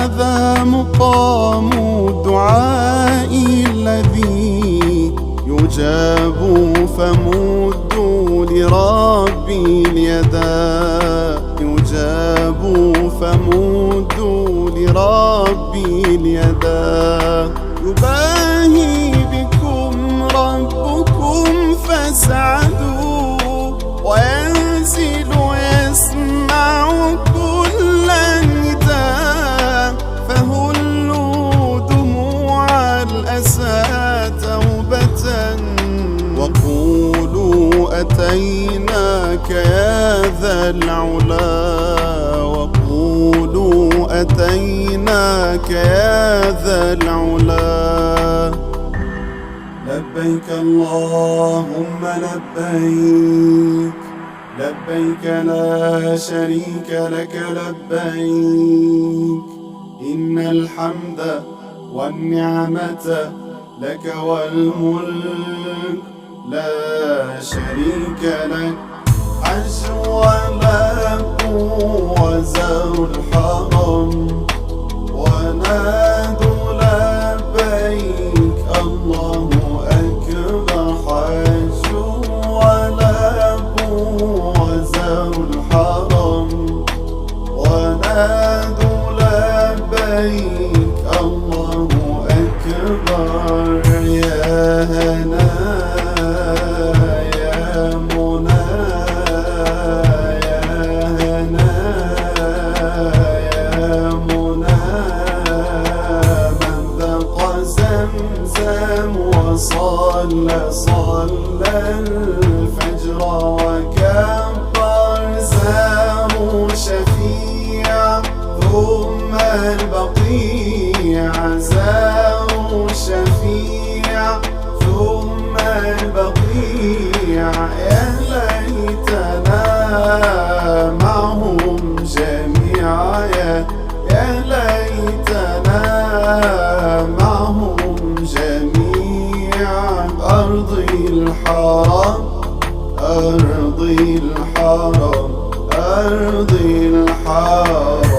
هذا مقام الدعاء الذي يجاب، فمدوا لربي اليدا، يجاب فمدوا لربي اليدا. يباهي بكم ربكم فاسعدوا، وينزل يسمع كل النداء، فهلوا دموع الأسى توبة، وقولوا أتيناك يا ذا العلا، وقولوا أتيناك يا ذا العلا. لبيك اللهم لبيك، لبيك لا شريك لك لبيك، إن الحمد والنعمة لك والملك لا شريك لك. حج ولبوا وزاروا الحرم، ونادوا لبيك الله أكبر. حج ولبوا وزاروا الحرم، ونادوا لبيك الله أكبر. يا هنا يا منى، يا هنا يا منى، من ذاق زمزم وصلى الفجر وكبر. زاروا شفيع ثم البقيع، زاروا شفيع ثم البقيع. يا ليتنا معهم جميعا، يا ليتنا معهم جميعا. أرضي الحرم، أرضي الحرم، أرضي الحرم.